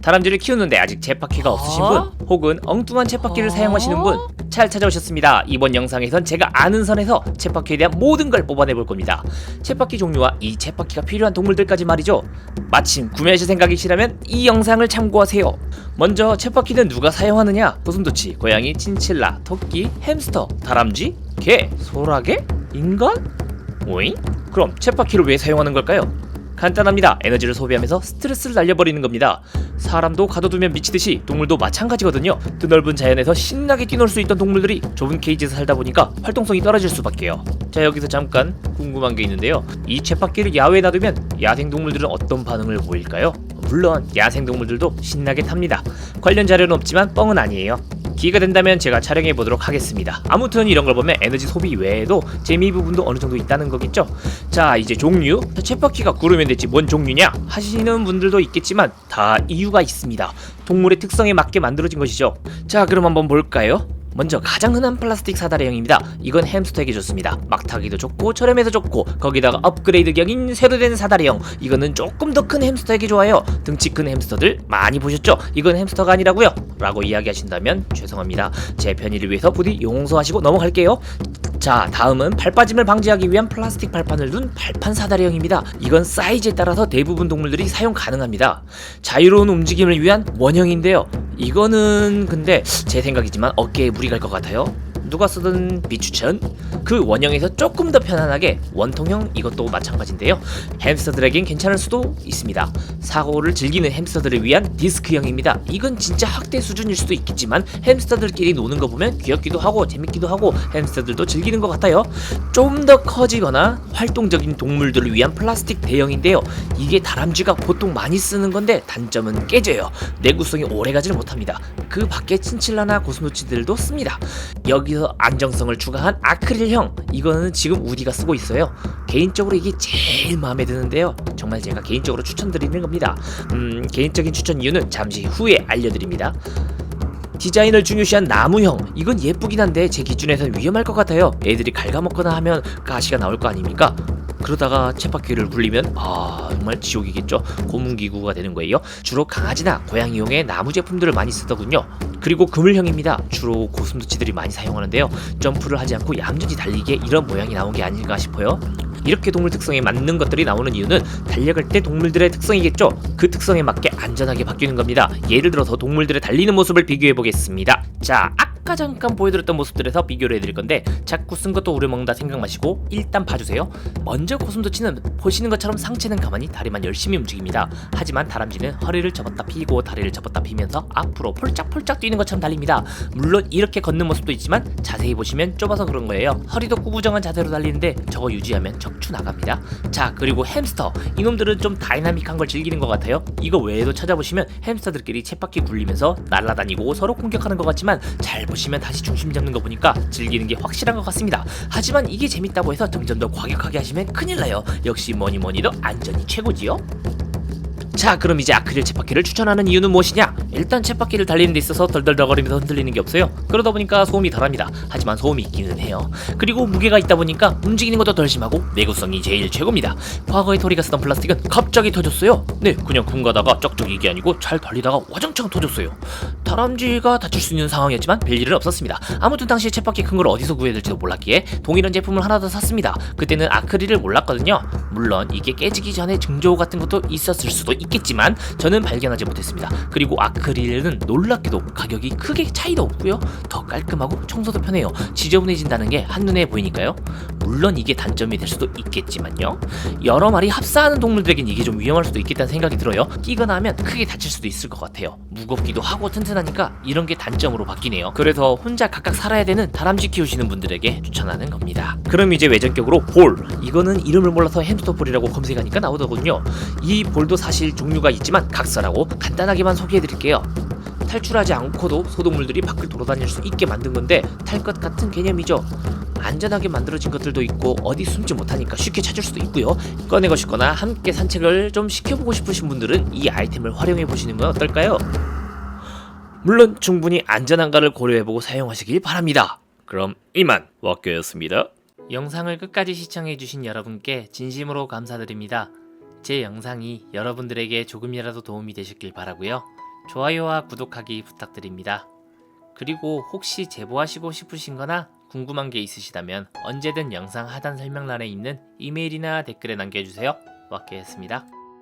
다람쥐를 키우는데 아직 쳇바퀴가 없으신 분, 혹은 엉뚱한 쳇바퀴를 사용하시는 분, 잘 찾아오셨습니다. 이번 영상에선 제가 아는 선에서 쳇바퀴에 대한 모든 걸 뽑아내볼 겁니다. 쳇바퀴 종류와 이 쳇바퀴가 필요한 동물들까지 말이죠. 마침 구매하실 생각이시라면 이 영상을 참고하세요. 먼저 쳇바퀴는 누가 사용하느냐? 고슴도치, 고양이, 친칠라, 토끼, 햄스터, 다람쥐, 개, 소라게, 인간? 오잉? 그럼 쳇바퀴를 왜 사용하는 걸까요? 간단합니다. 에너지를 소비하면서 스트레스를 날려버리는 겁니다. 사람도 가둬두면 미치듯이 동물도 마찬가지거든요. 드넓은 자연에서 신나게 뛰놀 수 있던 동물들이 좁은 케이지에서 살다 보니까 활동성이 떨어질 수밖에요. 자, 여기서 잠깐 궁금한 게 있는데요. 이 쳇바퀴를 야외에 놔두면 야생동물들은 어떤 반응을 보일까요? 물론 야생동물들도 신나게 탑니다. 관련 자료는 없지만 뻥은 아니에요. 기회가 된다면 제가 촬영해 보도록 하겠습니다. 아무튼 이런 걸 보면 에너지 소비 외에도 재미 부분도 어느 정도 있다는 거겠죠. 자, 이제 종류. 쳇바퀴가 구르면 됐지 뭔 종류냐 하시는 분들도 있겠지만 다 이유가 있습니다. 동물의 특성에 맞게 만들어진 것이죠. 자, 그럼 한번 볼까요? 먼저 가장 흔한 플라스틱 사다리형입니다. 이건 햄스터에게 좋습니다. 막 타기도 좋고 저렴해서 좋고, 거기다가 업그레이드격인 새로 된 사다리형, 이거는 조금 더 큰 햄스터에게 좋아요. 등치 큰 햄스터들 많이 보셨죠? 이건 햄스터가 아니라고요? 라고 이야기하신다면 죄송합니다. 제 편의를 위해서 부디 용서하시고 넘어갈게요. 자, 다음은 발 빠짐을 방지하기 위한 플라스틱 발판을 둔 발판 사다리형입니다. 이건 사이즈에 따라서 대부분 동물들이 사용 가능합니다. 자유로운 움직임을 위한 원형인데요. 이거는 근데 제 생각이지만 어깨에 무리 갈 것 같아요. 누가 쓰든 비추천. 그 원형에서 조금 더 편안하게 원통형, 이것도 마찬가지인데요. 햄스터들에겐 괜찮을 수도 있습니다. 사고를 즐기는 햄스터들을 위한 디스크형입니다. 이건 진짜 학대 수준일 수도 있겠지만 햄스터들끼리 노는 거 보면 귀엽기도 하고 재밌기도 하고 햄스터들도 즐기는 것 같아요. 좀 더 커지거나 활동적인 동물들을 위한 플라스틱 대형인데요. 이게 다람쥐가 보통 많이 쓰는 건데 단점은 깨져요. 내구성이 오래가지를 못합니다. 그 밖에 친칠라나 고슴도치들도 씁니다. 여기서 안정성을 추가한 아크릴형, 이거는 지금 우디가 쓰고 있어요. 개인적으로 이게 제일 마음에 드는데요. 정말 제가 개인적으로 추천드리는 겁니다. 개인적인 추천 이유는 잠시 후에 알려드립니다. 디자인을 중요시한 나무형, 이건 예쁘긴 한데 제 기준에선 위험할 것 같아요. 애들이 갉아먹거나 하면 가시가 나올 거 아닙니까? 그러다가 쳇바퀴를 굴리면 정말 지옥이겠죠. 고문기구가 되는 거예요. 주로 강아지나 고양이용의 나무 제품들을 많이 쓰더군요. 그리고 그물형입니다. 주로 고슴도치들이 많이 사용하는데요. 점프를 하지 않고 얌전히 달리기에 이런 모양이 나온 게 아닐까 싶어요. 이렇게 동물 특성에 맞는 것들이 나오는 이유는 달려갈 때 동물들의 특성이겠죠. 그 특성에 맞게 안전하게 바뀌는 겁니다. 예를 들어서 동물들의 달리는 모습을 비교해 보겠습니다. 자, 아까 잠깐 보여드렸던 모습들에서 비교를 해드릴 건데, 자꾸 쓴 것도 우려먹는다 생각 마시고 일단 봐주세요. 먼저 고슴도치는 보시는 것처럼 상체는 가만히 다리만 열심히 움직입니다. 하지만 다람쥐는 허리를 접었다 펴고 다리를 접었다 펴면서 앞으로 폴짝폴짝 뛰는 것처럼 달립니다. 물론 이렇게 걷는 모습도 있지만 자세히 보시면 좁아서 그런 거예요. 허리도 구부정한 자세로 달리는데 저거 유지하면 척추 나갑니다. 자, 그리고 햄스터, 이놈들은 좀 다이나믹한 걸 즐기는 것 같아요. 이거 외에도 찾아보시면 햄스터들끼리 쳇바퀴 굴리면서 날아다니고 서로 공격하는 것 같지만 잘 보시면 다시 중심 잡는 거 보니까 즐기는 게 확실한 것 같습니다. 하지만 이게 재밌다고 해서 점점 더 과격하게 하시면 큰일 나요. 역시 뭐니뭐니도 안전이 최고지요. 자, 그럼 이제 아크릴 쳇바퀴를 추천하는 이유는 무엇이냐? 일단 쳇바퀴를 달리는 데 있어서 덜덜덜거리면서 흔들리는 게 없어요. 그러다 보니까 소음이 덜합니다. 하지만 소음이 있기는 해요. 그리고 무게가 있다 보니까 움직이는 것도 덜 심하고 내구성이 제일 최고입니다. 과거에 토리가 쓰던 플라스틱은 갑자기 터졌어요. 네, 그냥 쿵 가다가 쩍쩍 이게 아니고 잘 달리다가 와장창 터졌어요. 다람쥐가 다칠 수 있는 상황이었지만 별일은 없었습니다. 아무튼 당시에 쳇바퀴 큰 걸 어디서 구해야 될지도 몰랐기에 동일한 제품을 하나 더 샀습니다. 그때는 아크릴을 몰랐거든요. 물론 이게 깨지기 전에 증조 같은 것도 있었을 수도 있겠지만 저는 발견하지 못했습니다. 그리고 아크릴은 놀랍게도 가격이 크게 차이도 없고요. 더 깔끔하고 청소도 편해요. 지저분해진다는 게 한눈에 보이니까요. 물론 이게 단점이 될 수도 있겠지만요. 여러 마리 합사하는 동물들에겐 이게 좀 위험할 수도 있겠다는 생각이 들어요. 끼거나 하면 크게 다칠 수도 있을 것 같아요. 무겁기도 하고 튼튼하니까 이런 게 단점으로 바뀌네요. 그래서 혼자 각각 살아야 되는 다람쥐 키우시는 분들에게 추천하는 겁니다. 그럼 이제 외전격으로 볼, 이거는 이름을 몰라서 햄스터 볼이라고 검색하니까 나오더군요. 이 볼도 사실 종류가 있지만 각설하고 간단하게만 소개해드릴게요. 탈출하지 않고도 소동물들이 밖을 돌아다닐 수 있게 만든 건데 탈 것 같은 개념이죠. 안전하게 만들어진 것들도 있고 어디 숨지 못하니까 쉽게 찾을 수도 있고요. 꺼내고 싶거나 함께 산책을 좀 시켜보고 싶으신 분들은 이 아이템을 활용해 보시는 건 어떨까요? 물론 충분히 안전한가를 고려해보고 사용하시길 바랍니다. 그럼 이만 왁교였습니다. 영상을 끝까지 시청해주신 여러분께 진심으로 감사드립니다. 제 영상이 여러분들에게 조금이라도 도움이 되셨길 바라고요. 좋아요와 구독하기 부탁드립니다. 그리고 혹시 제보하시고 싶으신 거나 궁금한 게 있으시다면 언제든 영상 하단 설명란에 있는 이메일이나 댓글에 남겨주세요. 마키였습니다.